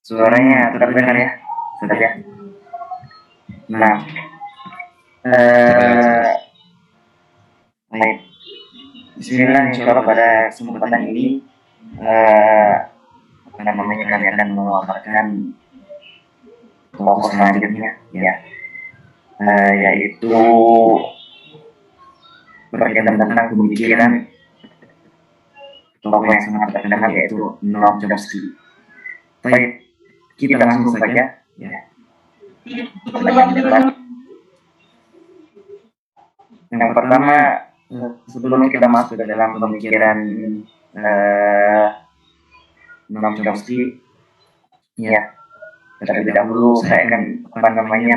Suaranya terdengar ya, sudah ya. Nah, eh, baik. Bismillah, insya Allah pada kesempatan ini eh, apa namanya kami akan memaparkan tokoh selanjutnya, ya, yaitu berkaitan tentang pemikiran tokoh yang sangat terkenal yaitu Noam Chomsky. Baik, kita langsung saja, ya. Yang pertama, sebelum kita masuk ke dalam pemikiran Noam Chomsky, ya, terlebih dahulu saya akan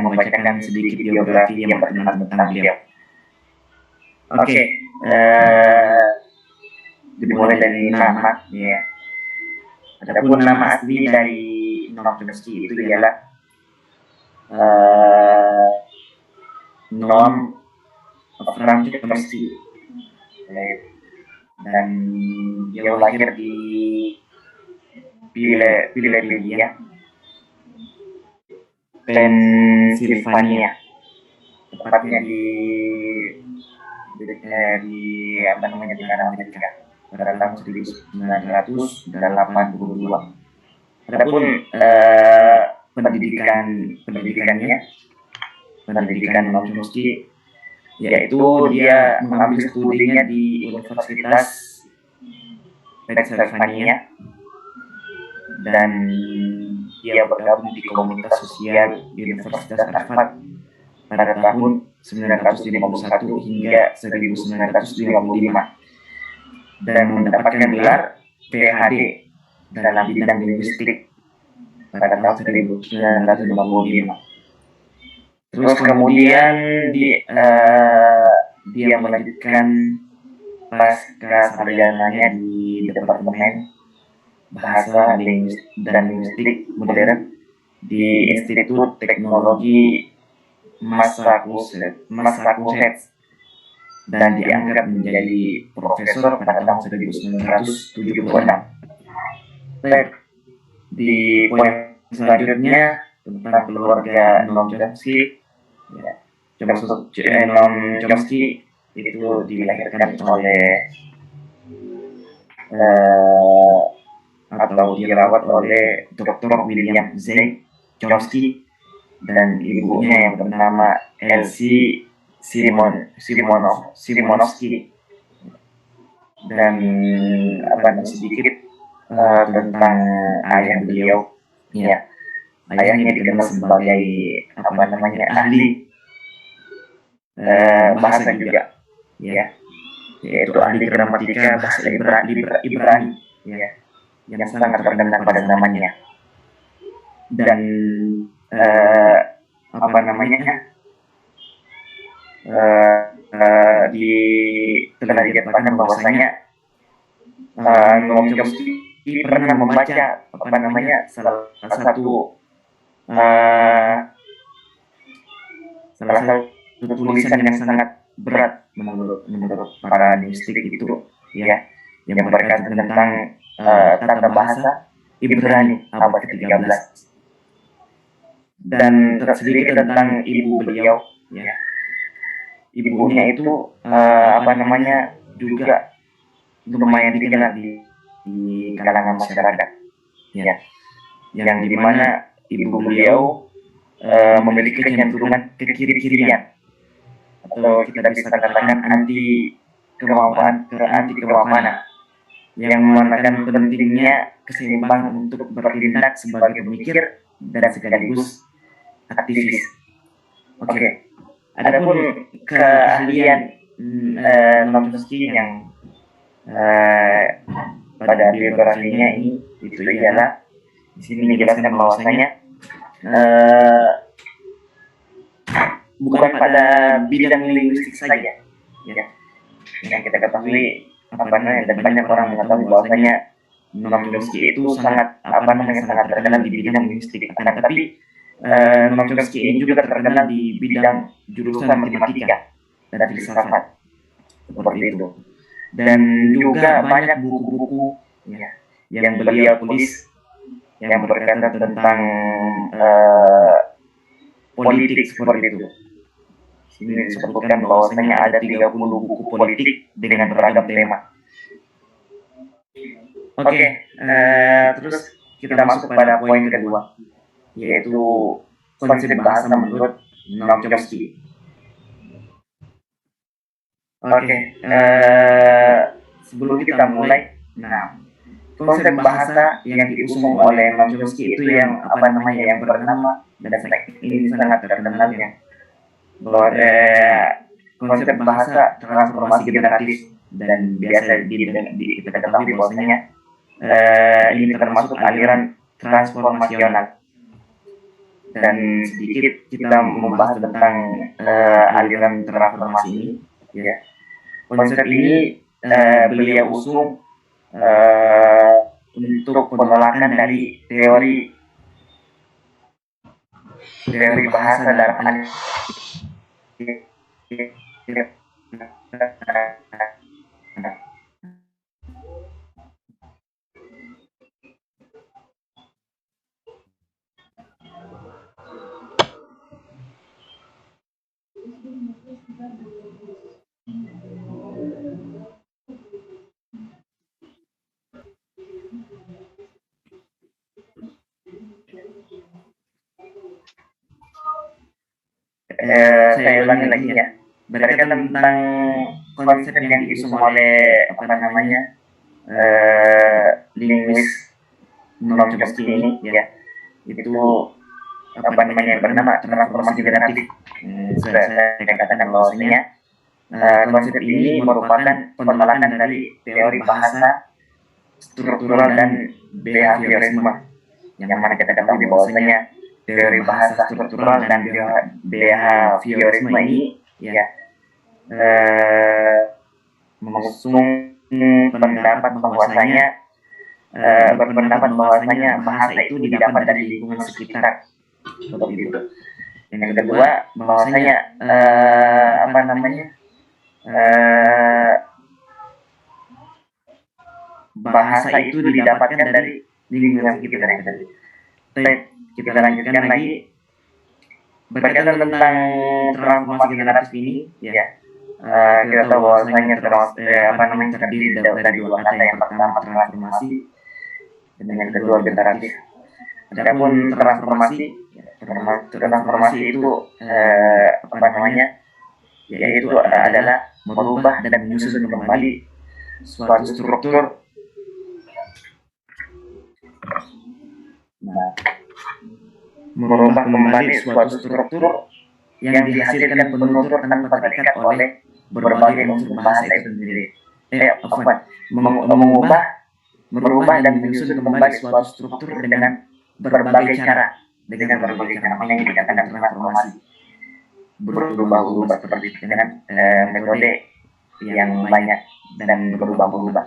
membacakan sedikit biografi yang berkenaan tentang beliau. Oke, dimulai dari nama, ya. Adapun nama asli dari Noam Chomsky itu ialah Noam Frank Chomsky, dan dia lahir di Philadelphia, Pennsylvania, tepatnya di apa namanya di Amerika pada tahun 1982. Adapun pendidikan Noam Chomsky yaitu dia mengambil studinya di Universitas Pennsylvania dan dia bergabung di komunitas sosial di Universitas Harvard pada tahun 1951 hingga 1955 dan mendapatkan gelar PhD dalam bidang linguistik pada tahun 1955. Terus kemudian dia melanjutkan pasca sarjananya di Departemen Bahasa dan Linguistik Modern di Institut Teknologi Massachusetts dan diangkat menjadi profesor pada tahun 1976. Di poin selanjutnya tentang keluarga Noam Chomsky, ya, Noam Chomsky itu dilahirkan oleh atau dirawat oleh Dr. William Z. Chomsky dan ibunya yang bernama Elsie Simonovsky. Dan sedikit tentang ayah beliau, ya. Ayahnya dikenal sebagai ahli bahasa juga, ya, yaitu ahli gramatika bahasa Ibrani, ya, yang sangat terkenal pada namanya. Dan telah dikatakan bahwasanya Noam Chomsky pernah membaca salah satu tulisan yang sangat berat menurut para linguistik itu, ya, yang berkaitan tentang tata bahasa Ibrani abad ke-13. Dan sedikit tentang ibu beliau, ya. Ibunya itu juga lumayan dikenal di kalangan masyarakat, ya, yang dimana ibu beliau memiliki kecenderungan ke kiri-kirian atau kita bisa katakan anti kemapanan, yang menekankan pentingnya keseimbangan untuk bertindak sebagai pemikir dan sekaligus aktivis. Oke. Adapun keahlian Noam Chomsky yang pada biografinya ini itu ialah di sini dijelaskan bahwasanya bukan pada bidang linguistik saja, ya, yang kita ketahui dan banyak orang mengetahui bahwasanya Noam Chomsky itu sangat terkenal di bidang linguistik, tapi Noam Chomsky ini juga terkenal di bidang jurusan matematika dan filsafat seperti itu. Dan juga banyak buku-buku, ya, yang beliau tulis yang berkaitan tentang politik seperti itu. Ini disebutkan bahwasanya ada 30 buku politik dengan beragam tema. Oke, terus kita masuk pada poin kedua, yaitu konsep bahasa menurut Noam Chomsky. Oke, sebelum kita mulai, konsep bahasa yang diusung oleh Noam Chomsky itu yang yang bernama, dan ini sangat terkenalnya, bahwa konsep bahasa transformasi generatif, dan biasa kita ketahui bahwasanya ini termasuk aliran transformasional. Dan sedikit kita membahas tentang aliran transformasi ini, ya. Konsep ini beliau usung untuk penolakan dari teori bahasa dalam saya ulangi lagi ya, berkaitan tentang konsep yang diusung oleh linguis Noam Chomsky ini, ya, itu yang bernama transformasi generatif. Saya katakan bahwasanya konsep ini merupakan penolakan dari teori bahasa struktural dan behaviorisme, yang mana kita ketahui bahwasanya teori bahasa struktural dan behaviorisme ini, ya, mengusung pendapat bahwasanya berpendapat bahwasanya bahasa itu didapat dari lingkungan sekitar, seperti itu. Yang kedua, bahwasanya bahasa itu didapatkan dari lingkungan sekitar yang tadi. Kita lanjutkan lagi berkaitan tentang transformasi generatif ini, ya. Kita tahu bahwasanya terdiri dari dua kata, yang pertama transformasi dan yang kedua generatif. Adapun transformasi itu yaitu adalah merubah dan menyusun kembali suatu struktur. Merubah kembali suatu struktur yang dihasilkan penutur tanpa terikat oleh berbagai unsur bahasa itu sendiri. Merubah dan menyusun kembali suatu struktur dengan berbagai cara. Makanya yang dikatakan transformasi. Berubah-ubah seperti itu dengan metode yang banyak dan berubah-ubah.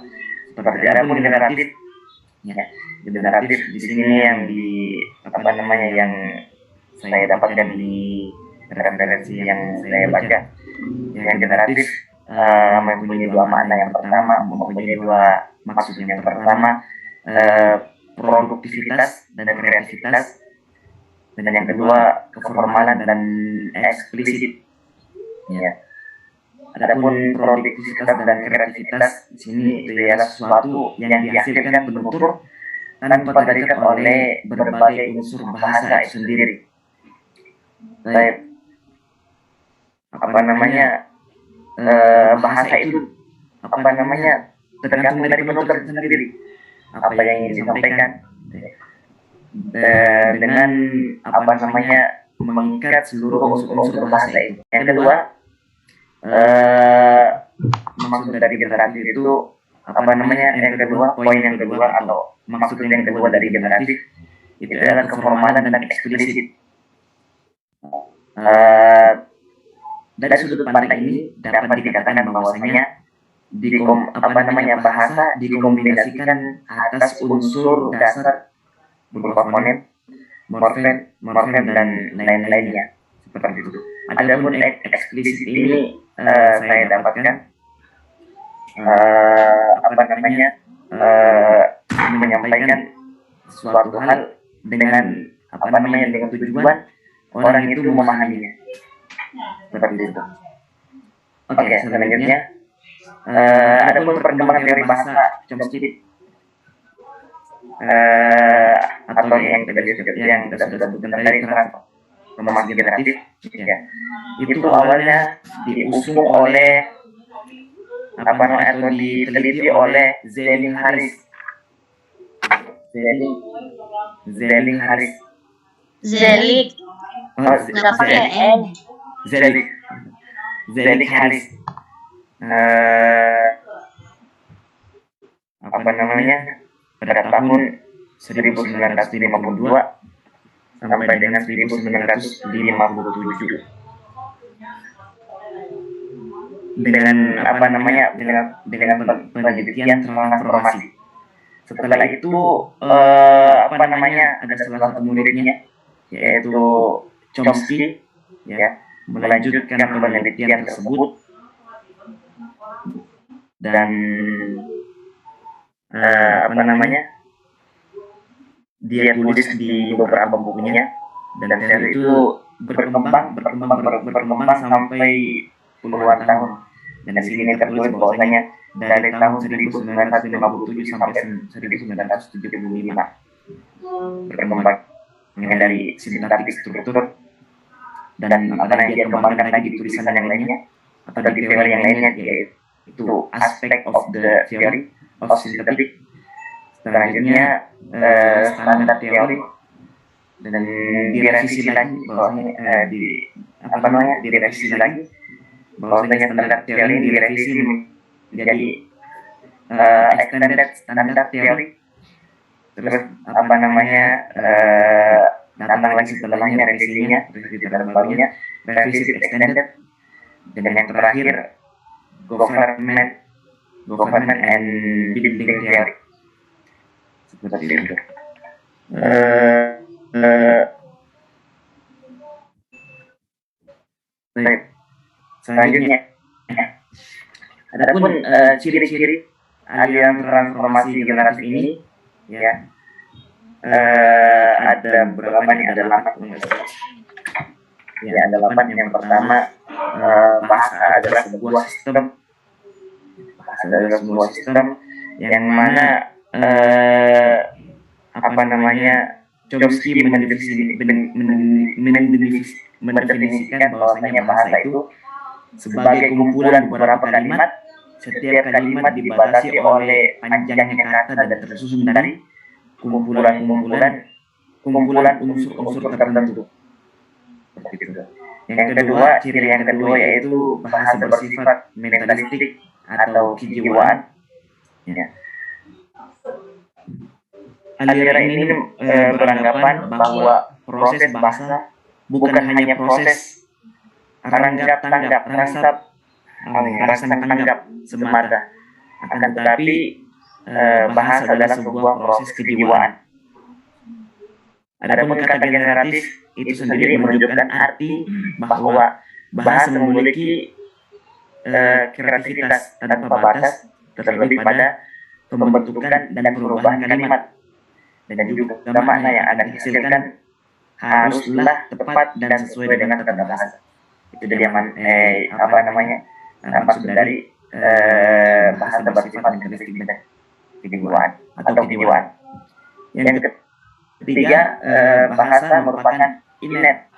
Seperti adapun generatif, ya. Generatif di sini yang yang saya dapatkan di referensi yang saya baca. Yang generatif mempunyai dua makna. Yang pertama mempunyai dua maksud. Yang pertama produktivitas dan kreativitas, dan yang kedua keformalan dan eksplisit, ya. Adapun produktivitas dan kreativitas di sini itu adalah sesuatu yang dihasilkan penutur tanpa terikat oleh berbagai unsur bahasa itu sendiri. Baik, bahasa itu tergantung dari penutur sendiri, apa yang ingin disampaikan, dengan mengikat seluruh unsur bahasa itu. Yang kedua, maksud dari generatif itu poin yang kedua atau maksud yang kedua dari generatif itu adalah keformalan dan eksplisit. Dari sudut pandang ini dapat dikatakan bahwasanya bahasa dikombinasikan atas unsur dasar berupa fonem, morfem dan lain-lainnya, seperti itu. Adapun eksplisit ini saya dapatkan menyampaikan suatu hal dengan dengan tujuan orang itu memahaminya. Seperti itu. Oke, selanjutnya ada pun perkembangan teori bahasa Chomsky atau yang kita sudah sebutkan tadi transformasi generatif, ya. Itu awalnya diusung oleh atau diteliti oleh Zeling Harris. Zeling Harris. Zelik. Nggak pakai N. Zelik Harris. Pada tahun 1952 sampai dengan 1957 dengan penelitian transformasi. Setelah itu ada salah satu muridnya yaitu Chomsky, ya, melanjutkan penelitian tersebut dan dia tulis di beberapa bukunya, dan teori itu berkembang sampai puluhan tahun. Dan di sini tertulis bahwasanya dari tahun 1957 sampai 1975 berkembang dari sintaktik struktur dan dia kembangkan lagi di tulisan yang lainnya atau di teori yang lainnya, yaitu aspek of the theory of synthetic. Selanjutnya standar teori, dan direvisi lagi bahwasanya standar teori ini direvisi menjadi extended standar teori. Terus datang lagi setelahnya revisi dalam barunya revisi extended, dan yang terakhir government and building theory. Seperti itu. Selanjutnya, adapun ciri-ciri aliran transformasi generatif ini, ya, ada beberapa nih, ada 8. Ya, ada 8. Yang pertama, bahasa adalah sebuah sistem yang mana Chomsky mendefinisikan bahwasanya bahasa itu sebagai kumpulan beberapa kalimat. Setiap kalimat dibatasi oleh panjangnya kata dan tersusun dari kumpulan unsur-unsur tertentu. Ciri yang kedua yaitu bahasa bersifat mentalistik atau kejiwaan. Ya. Aliran ini beranggapan bahwa proses bahasa bukan hanya proses ranggap-tanggap, rangsang-tanggap semata, akan tetapi bahasa adalah sebuah proses kejiwaan. Adapun kata generatif itu sendiri menunjukkan arti bahwa bahasa memiliki kreativitas tanpa batas, terlebih pada pembentukan dan perubahan kalimat, dan juga makna yang akan dihasilkan haruslah tepat dan sesuai dengan kata bahasa. Itu dia maksud dari bahasa bersifat mentalistik dan kejiwaan. Yang ketiga, bahasa merupakan innate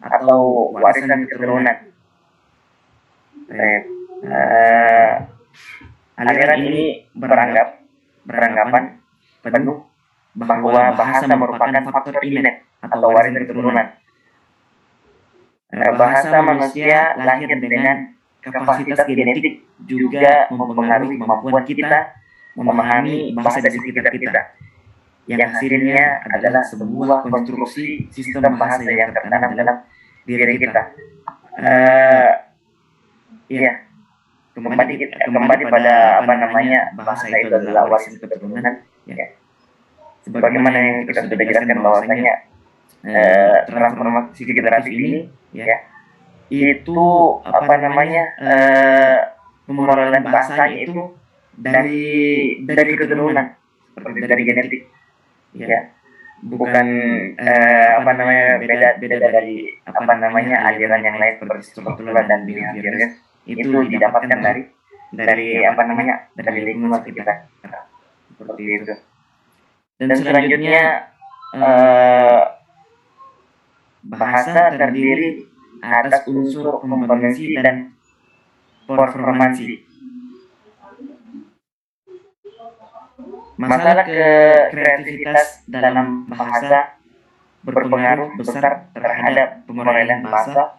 atau warisan keturunan. Aliran ini beranggapan penuh bahwa bahasa merupakan faktor innate atau warisan keturunan. Bahasa manusia lahir dengan kapasitas genetik juga mempengaruhi kemampuan kita memahami bahasa di sekitar kita, yang hasilnya adalah sebuah konstruksi sistem bahasa yang tertanam dalam diri kita. Kembali pada bahasa itu adalah warisan keturunan. Ya. Sebagaimana yang kita sudah jelaskan bahwasanya transformasi generatif ini, ya, itu pemrograman bahasanya itu dari keturunan, seperti dari genetik. ya, bukan beda dari aliran yang lain seperti struktural dan behaviorist, itu didapatkan dari lingkungan sekitar, seperti itu. Dan selanjutnya bahasa terdiri atas unsur kompetensi dan performansi. Masalah kreativitas dalam bahasa berpengaruh besar terhadap pemodelan bahasa.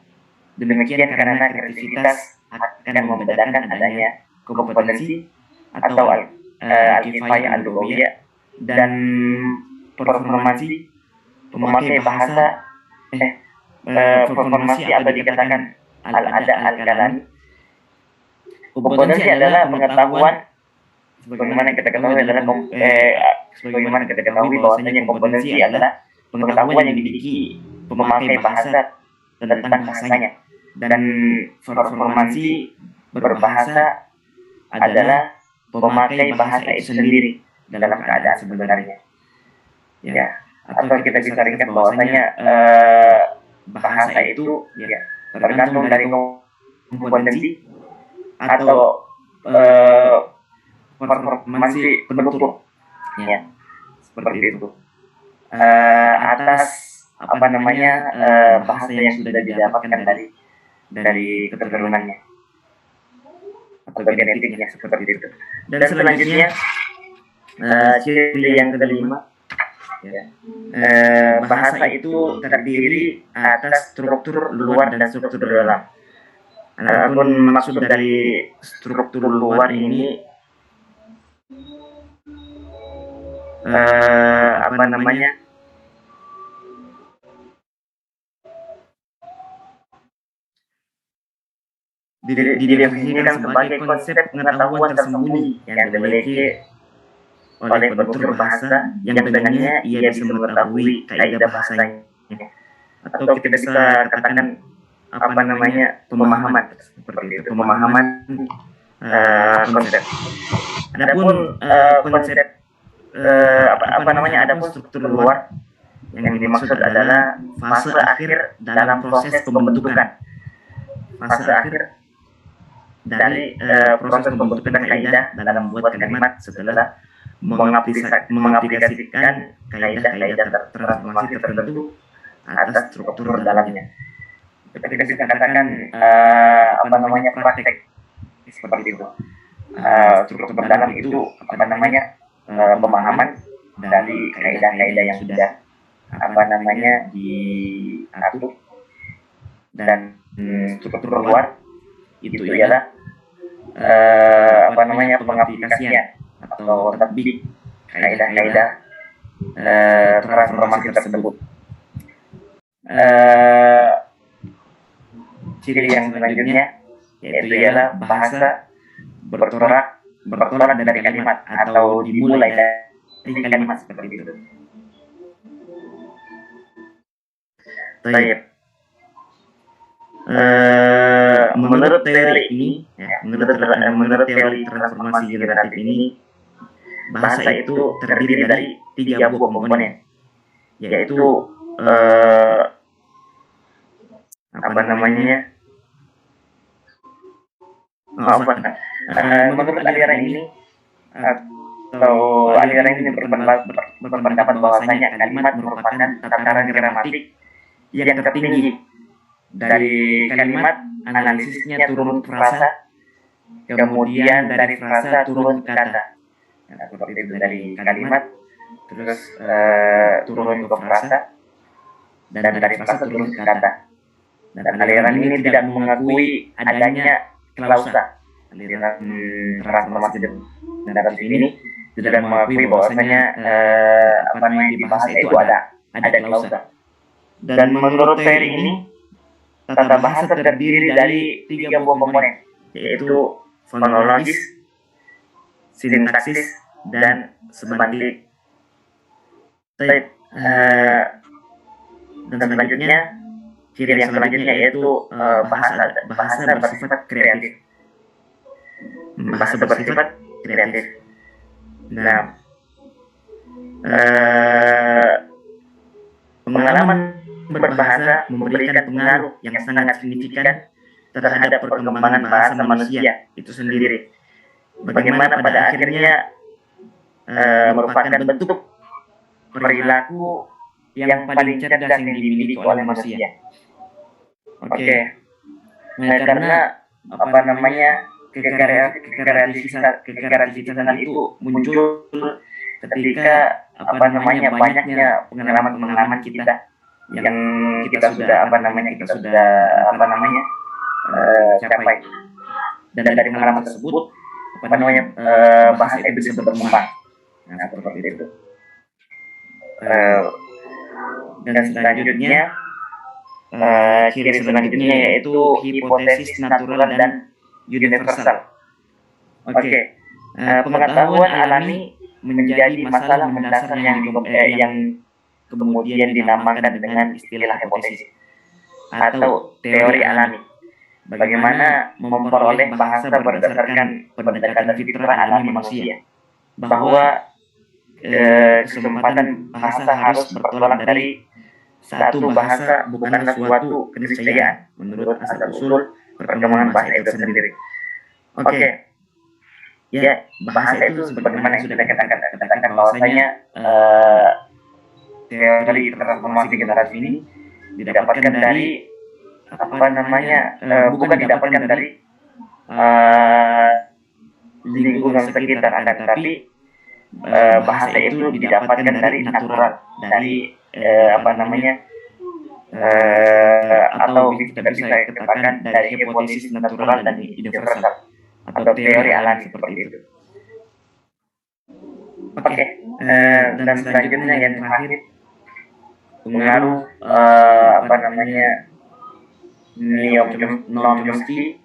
Demikian karena kreativitas akan membedakan adanya kompetensi atau alkifaya al-lughawiyah dan performansi pemakai bahasa performansi atau dikatakan al-ada al-kalami. Kompetensi adalah pengetahuan sebagaimana kita ketahui bahwasanya kompetensi adalah pengetahuan yang dimiliki pemakai bahasa tentang bahasanya, dan performansi berbahasa adalah pemakai bahasa itu sendiri dalam keadaan sebenarnya. Ya, atau kita bisa ringkas bahwasanya bahasa itu tergantung dari kompetensi atau performansi penutur, ya, seperti itu. Atas bahasa yang sudah didapatkan dari keturunannya atau genetiknya, seperti itu. Dan selanjutnya ciri yang kelima, ya, bahasa itu terdiri atas struktur luar dan struktur dalam. Adapun maksud dari struktur luar ini didefinisikan sebagai konsep pengetahuan tersembunyi yang dimiliki oleh penutur bahasa yang dengannya ia bisa mengetahui kaidah bahasanya, atau kita bisa katakan pemahaman, seperti itu, pemahaman konsep. Adapun konsep adapun struktur luar yang dimaksud adalah fase akhir dalam proses pembentukan. Fase akhir dari proses pembentukan kaidah dalam membuat kalimat setelah mengaplikasikan kaidah-kaidah transformasi tertentu atas struktur dalamnya. Kita bisa katakan praktek seperti itu. Struktur dalam itu pemahaman dari kaidah-kaidah yang sudah diatur, dan struktur luar itu ialah pengaplikasian atau tatbik kaidah-kaidah transformasi tersebut. Ciri yang selanjutnya yaitu ialah bahasa bertolak dari kalimat atau dimulai dari kalimat, seperti itu. Baik. Menurut teori ini, menurut teori transformasi generatif ini, bahasa itu terdiri dari 3 buah komponen, yaitu menurut aliran ini berpendapat bahwasanya kalimat merupakan tataran gramatik yang tertinggi. Dari kalimat analisisnya turun ke frasa, kemudian dari frasa turun ke kata. Seperti itu, dari kalimat terus turun ke frasa, dan dari frasa turun ke kata. Dan aliran ini tidak mengakui adanya klausa. Aliran transformasi generatif ini tidak mengakui bahwasanya yang dibahas itu ada klausa. Dan menurut teori ini, tata bahasa terdiri dari 3 buah komponen, yaitu fonologis, sintaksis, dan semantik. Dan selanjutnya, ciri yang selanjutnya yaitu bahasa bersifat kreatif. Bahasa bersifat kreatif. Nah, eh, pengalaman berbahasa memberikan pengaruh yang sangat signifikan terhadap perkembangan bahasa manusia itu sendiri. Bagaimana pada akhirnya merupakan bentuk perilaku yang paling cerdas yang dimiliki oleh manusia. Oke. Karena apa namanya kekreativitasan itu muncul ketika apa namanya banyaknya pengalaman-pengalaman kita yang kita sudah capai, dan dari pengalaman tersebut bahasa itu bisa berkembang. Nah, seperti itu. Dan selanjutnya ciri selanjutnya yaitu hipotesis natural dan universal. Pengetahuan alami menjadi masalah mendasar yang kemudian dinamakan dengan istilah hipotesis atau teori alami. Bagaimana memperoleh bahasa berdasarkan pendekatan fitrah alami manusia, bahwa kesempatan bahasa harus bertolak dari satu bahasa bukanlah suatu keniscayaan menurut asal-usul perkembangan bahasa itu sendiri. Ya, bahasa itu sebagaimana yang sudah kita katakan bahwasanya teori transformasi generasi ini didapatkan dari bukan didapatkan dari lingkungan sekitar, tapi bahasa itu didapatkan dari natural, dari atau kita bisa katakan dari hipotesis natural dan universal atau teori alami seperti itu. Dan selanjutnya yang terakhir, pengaruh Noam Chomsky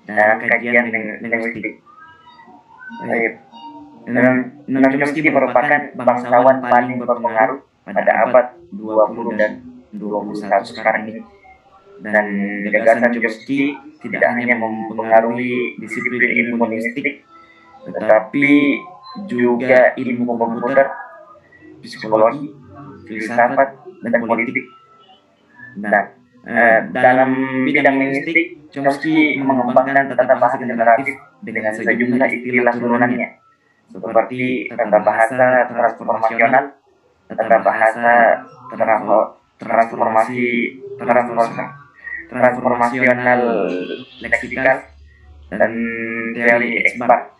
dalam kajian linguistik. Noam Chomsky merupakan bangsawan paling berpengaruh pada abad 20 dan 21 sekarang ini. Dan gagasan Chomsky tidak hanya mempengaruhi disiplin ilmu linguistik, tetapi juga ilmu komputer, psikologi, filsafat, dan politik. Nah, dalam bidang linguistik, Chomsky mengembangkan tata bahasa generatif dengan sejumlah istilah turunannya, seperti tata bahasa transformasional, tata bahasa transformasional leksikal, dan teori X-bar,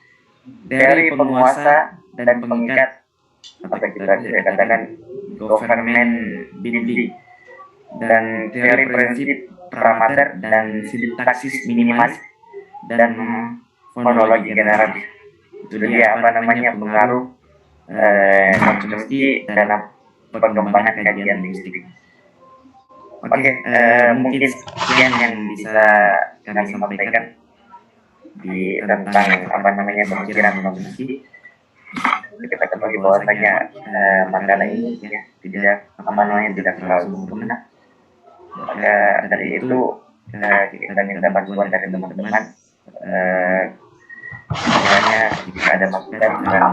teori penguasa dan pengikat, atau kita bisa katakan government building, dan teori prinsip pramater dan sintaksis minimalis, dan fonologi generatif. Itu dia pengaruh Chomsky dalam pengembangan kajian linguistik. Mungkin sekian yang bisa kami sampaikan tentang pemikiran Chomsky. Kita ketahui bahwasanya makalah ini tidak terlalu sempurna. Maka dari itu kita minta bantuan dari teman-teman. Kiranya jika ada masukan dan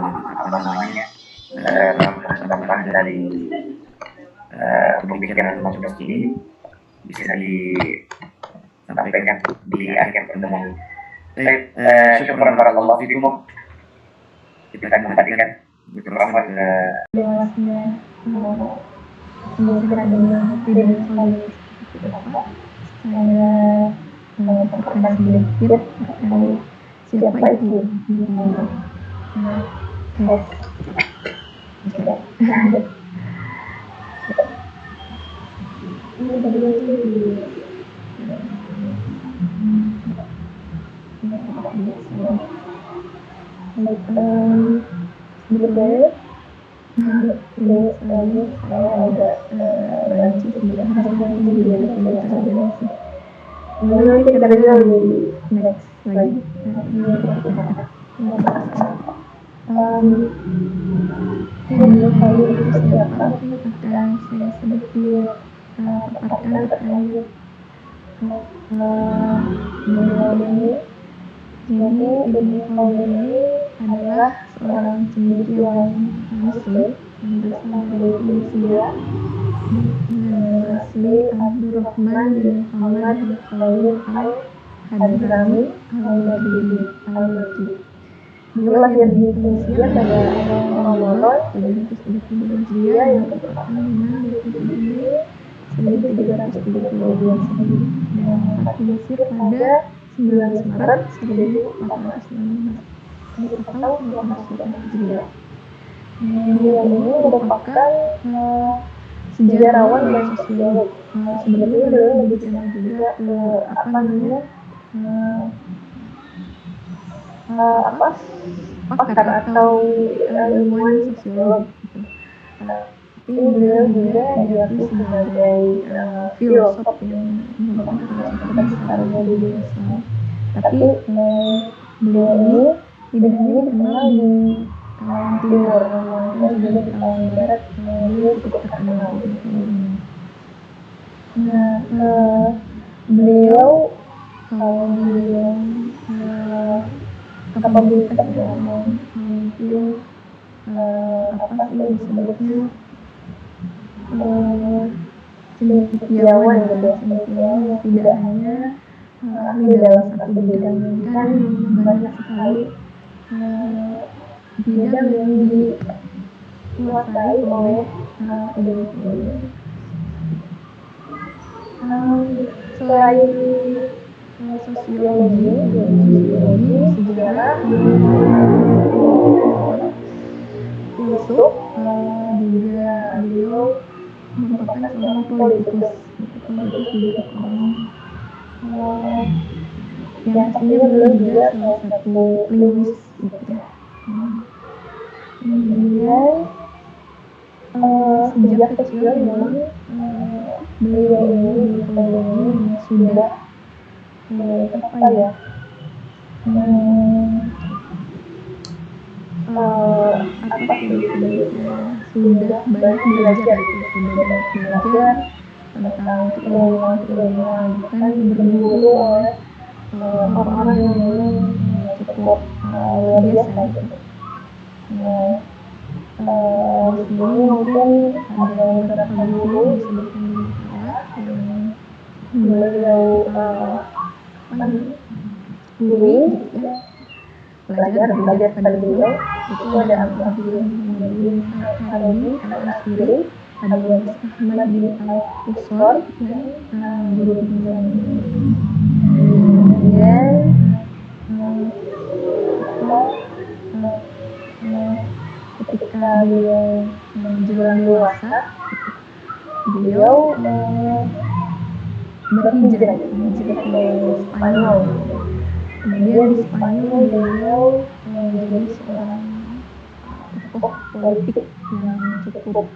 tambahan dari pemikiran Chomsky ini bisa disampaikan di akhir pertemuan. Syukur barakallahu fikum. Kita akan kembalikan mikrofon ke siapa itu? Sebenarnya saya agak rancu nanti kita bilang di next lagi. Menurut saya itu siapa akan saya sedikit paparkan terkait beliau ini. Jadi beliau ini adalah seorang cendekiawan Muslim yang berasal dari Tunisia dengan nama asli Abdurrahman bin Muhammad bin Khalil al-Hadrami al-Maghribi al-Makki. Beliau lahir di Tunisia pada awal Ramadan 732 Hijriah yang bertepatan dengan 27 Mei 1332 Masehi dan wafat di Mesir pada 19 Maret 1416 atau 14 Hijriah. Beliau ini merupakan sejarawan dan sosiolog. Sebenarnya beliau lebih dikenal juga pakar atau ilmuwan sosiolog gitu. Tapi beliau juga diakui sebagai filosof yang merupakan filosof terbesar dari Islam. Tapi beliau ini tidak hanya dikenal di kalangan timur, namun juga di kalangan barat beliau cukup terkenal di ini. Beliau kalau dibilang kapabilitas dalam itu apa sih disebutnya cendekiawan gitu ya, cendekiawan yang tidak hanya ahli dalam satu bidang, kan banyak sekali bidang yang dikuasai oleh individu. Selain sosiologi, sejarah, filsuf, juga beliau merupakan seorang politikus di Jepang. Yang pastinya beliau juga salah satu linguis gitu ya. Kemudian sejak kecil memang beliau ini sudah sudah banyak belajar gitu, sudah banyak belajar tentang keilmuan kan berguru oleh orang-orang yang memang cukup luar biasa gitu. Di sini mungkin ada beberapa guru disebutkan di bawah yang beliau guru gitu ya, belajar pada beliau. Itu ada Abdullah bin Al-Arabi Al-Asiri, ada Waris Ahmad bin Al-Qusor dan guru beliau. Kemudian ketika beliau menjelang dewasa, beliau berhijrah ke Spanyol. Kemudian di Spanyol beliau menjadi seorang tokoh politik yang cukup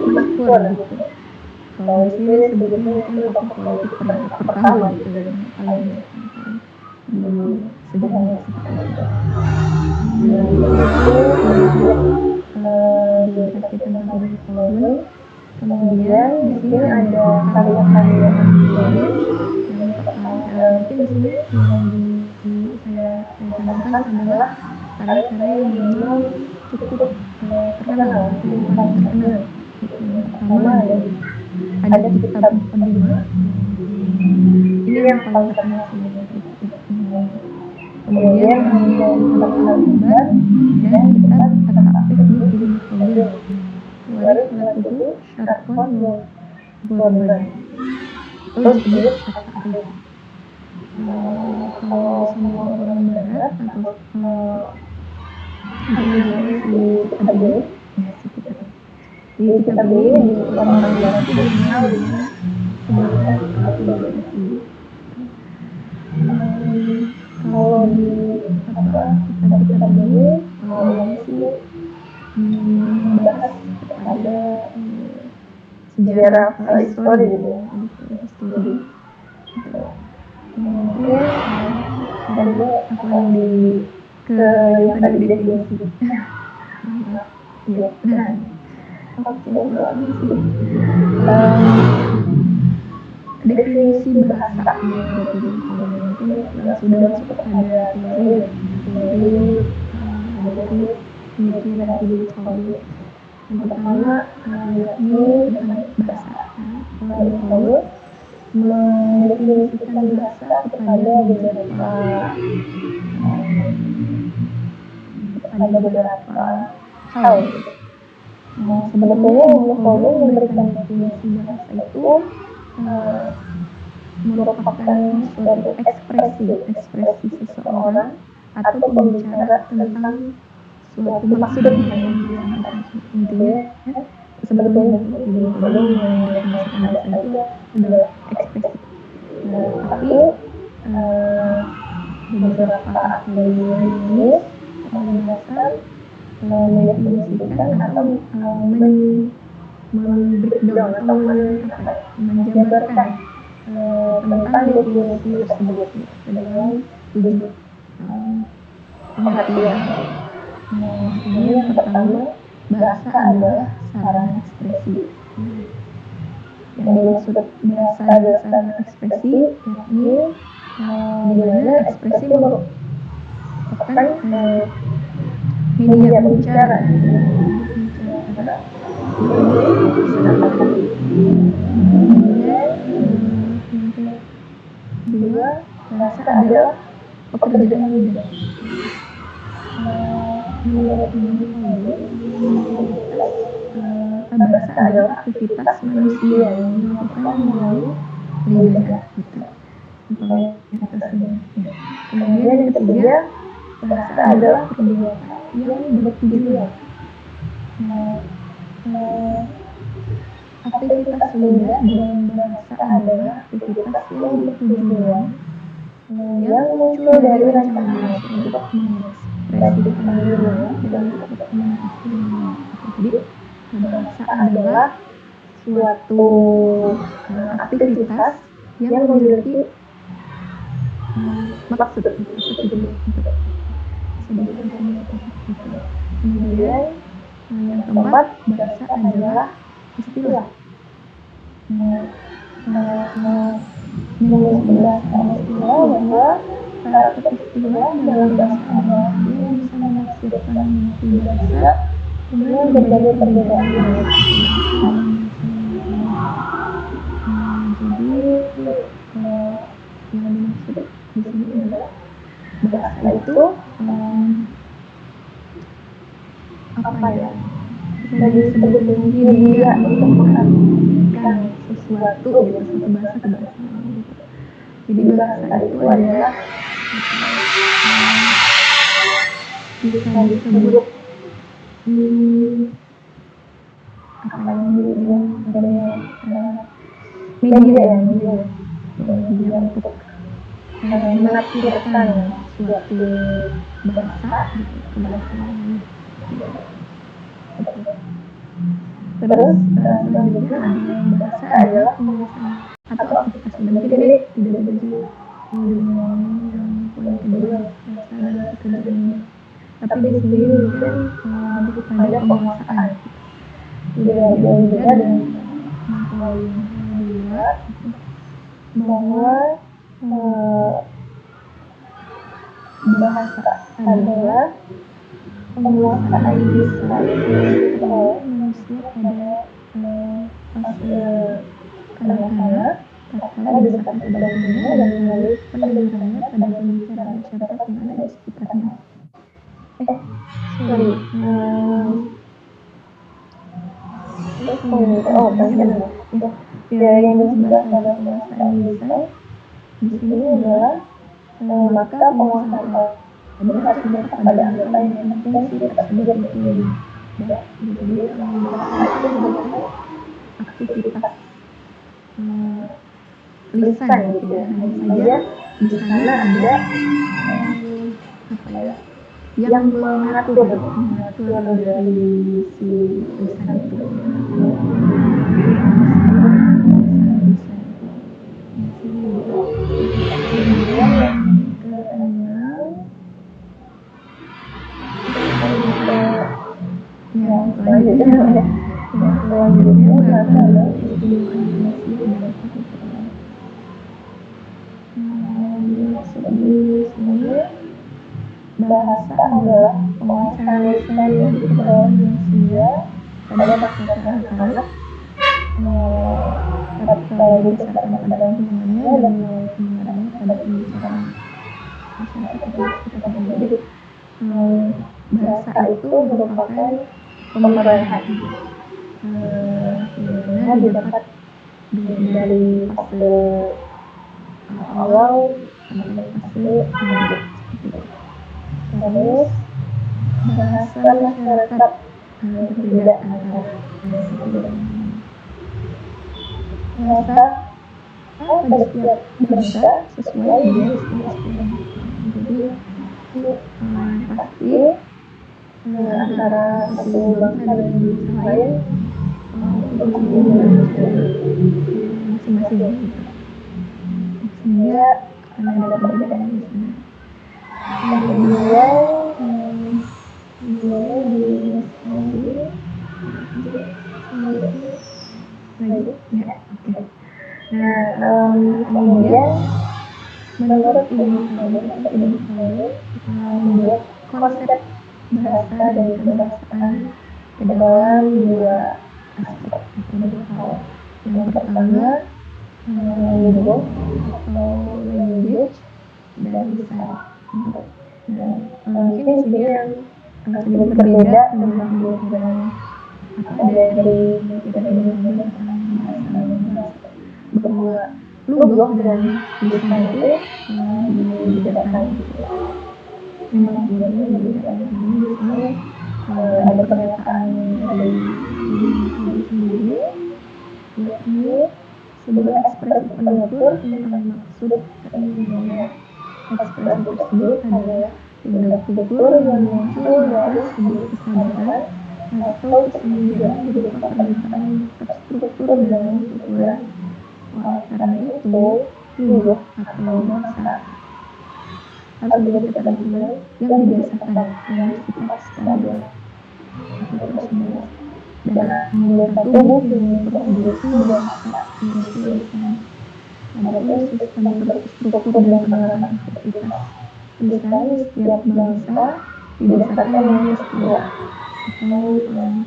masyhur gitu. Kalau di sini sebetulnya mungkin tokoh politik pertama gitu yang paling di sejarah seperti itu. Biografi tentang Ibnu Khaldun. Kemudian di sini ada karya-karya beliau yang mungkin di sini yang saya canangkan adalah karya-karya yang memang cukup terkenal, yang paling terkenal. Yang pertama ada kitab Muqaddimah. Ini yang paling terkenal sebenarnya. Kemudian ada kitab Al-Ibar dan kitab At-Ta'rif di Ibnu Khaldun. Waris Latuhu Syarqon Borban. Terus disebut At-Ta'rif. Kalau sama orang barat atau di kitab ini, di kitab ini di orang barat itu dikenal dengan sebutan autobiografi. Kalau di kitab-kitab ini sih membahas ada sejarah histori gitu ya, histori. Kemudian ada apa yang yang tadi definisi. Ya, nah, definisi bahasa mungkin yang sudah masuk pada teori Jadi pemikiran Ibnu Khaldun yang pertama yakni terhadap bahasa. Ibnu Khaldun mendefinisikan bahasa kepada beberapa hal. Sebetulnya Ibnu Khaldun memberikan definisi bahasa itu merupakan suatu ekspresi seseorang atau pembicara tentang suatu maksud yang disampaikan. Intinya sebetulnya Ibnu Khaldun mendefinisikan bahasa itu adalah ekspresi. Tapi beberapa ahli linguis bahasa mendefinisikan atau men-breakdown atau menjabarkan tentang definisi tersebut dalam 7 pengertian. Yang pertama, bahasa adalah sarana ekspresi. Yang dimaksud bahasa adalah sarana ekspresi yakni di mana ekspresi merupakan media pembicara. Kedua, bahasa adalah pekerjaan lidah. Bahasa adalah aktivitas manusia yang dilakukan melalui lidah. Kemudian yang ketiga, bahasa adalah perbuatan yang bertujuan. Aktivitas lidah dalam bahasa adalah aktivitas yang bertujuan yang muncul dari rancangan manusia untuk mengekspresikan dirinya dalam berkomunikasi dengan. Jadi bahasa adalah suatu aktivitas yang memiliki maksud atau tujuan untuk kemudian yang keempat, bahasa adalah istilah. Bahwa karakter istilah dalam bahasa adalah yang bisa menafsirkan mengerti bahasa dengan berbagai perbedaan. Jadi yang dimaksud di sini adalah bahasa itu bagi sebetulnya dia untuk mengartikan sesuatu gitu, satu bahasa ke bahasa lain gitu. Jadi bahasa itu adalah bisa disebut media untuk menafsirkan suatu bahasa gitu ke bahasa lain. Terus selanjutnya bahasa adalah penjelasan atau aktivitas. Mungkin ini tidak berbeda dengan yang poin kedua, bahasa adalah pekerjaan. Tapi di sini mungkin lebih kepada penguasaan. Tidak berbeda dengan poin kedua bahwa bahasa adalah penguasaan lisan oleh manusia pada fase kanak-kanak tatkala dibesarkan sebagai guna dan melalui pendengarannya pada pembicaraan masyarakat yang ada di sekitarnya. Yang disebut adalah penguasaan lisan di sini adalah maka penguasaan adalah harus pada anggota yang berfungsi tersebut itu jadi aktivitas lisan gitu ya. Hanya saja di sana ada yang mengatur dari si lisan itu. Selanjutnya bahasa adalah keistimewaan manusia dalam kehidupan. Maksud di sini bahasa adalah penguasaan lisan yang diketahui manusia pada masa anak-anak atau didasarkan pada lingkungannya dan mulai pengaruhnya pada pembicaraan masyarakat sekitar. Jadi bahasa itu merupakan pemerahan yang mana didapat dari fase awal sampai fase lanjut. Terus bahasa masyarakat berbeda antara bahasa pada setiap bangsa sesuai dengan istilah-istilah. Jadi pasti antara satu bangsa dengan bangsa lain itu masing-masing gitu. Sehingga akan ada perbedaan di sana. Kemudian lagi ya, oke. Nah, kemudian menurut Ibnu Khaldun membuat konsep bahasa dan kebahasaan ke dalam dua aspek atau dua hal. Yang pertama lingo atau language dan lisan. Mungkin di sini yang sedikit berbeda dengan dari kita ini bahwa lugah dan lisan itu dibedakan. Memang sebenarnya dibedakan. Di sini ada pernyataan dari diri sendiri, yakni sebagai ekspresi penutur tentang maksud keinginan. Ekspresi tersebut adalah tindak kultur yang muncul dari sebuah kesadaran atau kesengajaan berupa permintaan terstruktur dalam ukuran. Karena itu, lugah atau bahasa harus menjadi keterampilan yang dibiasakan yang bersifat stabil atau terus-menerus dan anggota tubuh yang memproduksi bahasa yaitu lisan. Adapun sistem terstruktur dan penerapan aktivitas lisan setiap bangsa didasarkan oleh istilah atau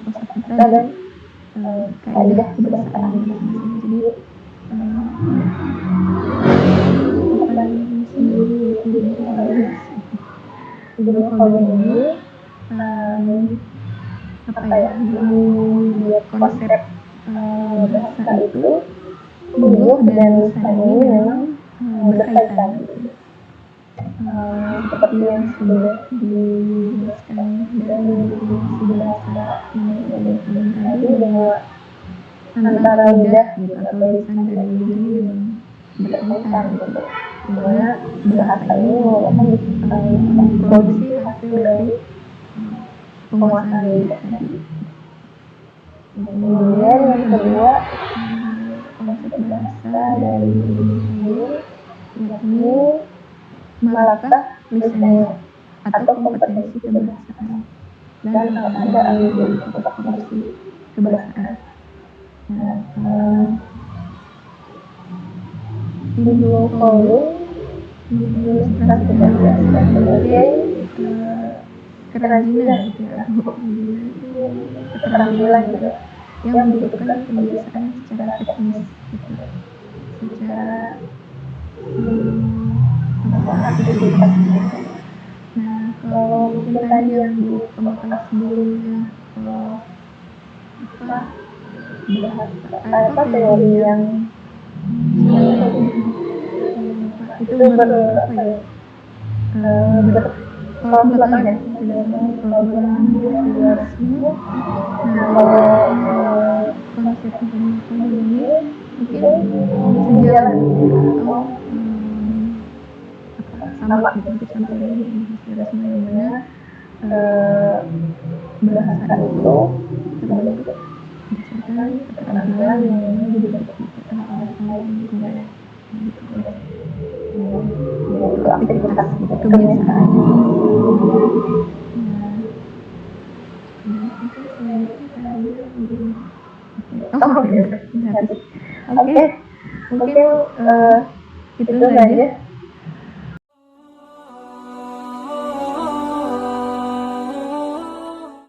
kosakata dan kaidah kebahasaan masing-masing. Jadi Ibnu Khaldun ini membuat konsep bahasa itu lugah dan lisan ini memang berkaitan. Seperti yang sudah dijelaskan dari definisi bahasa yang tadi bahwa antara lidah gitu atau lisan dan bibir ini memang berkaitan gitu. Dimana bahasa ini merupakan produksi hasil dari penguasaan lidah tadi. Kemudian yang kedua konsep bahasa dari Ibnu yakni malakah lisaniyah atau kompetensi kebahasaan dan ada alih kompetensi kebahasaan. Ibnu Khaldun mengilustrasikan bahasa sebagai kerajinan gitu ya, keterampilan gitu yang membutuhkan kebiasaan secara teknis gitu, secara aktivitas gitu. Nah, kalau mungkin tadi yang di pemaparan sebelumnya apa teori yang itu berapa ya belakang ya nah kalau konsep pemaparan ini mungkin sejalan atau sama gitu sampai ini secara semuanya bahasa itu terbentuk berdasarkan keterampilan yang diberikan oleh lingkungan yaitu aktivitas gitu, kebiasaan. Oke, mungkin itu saja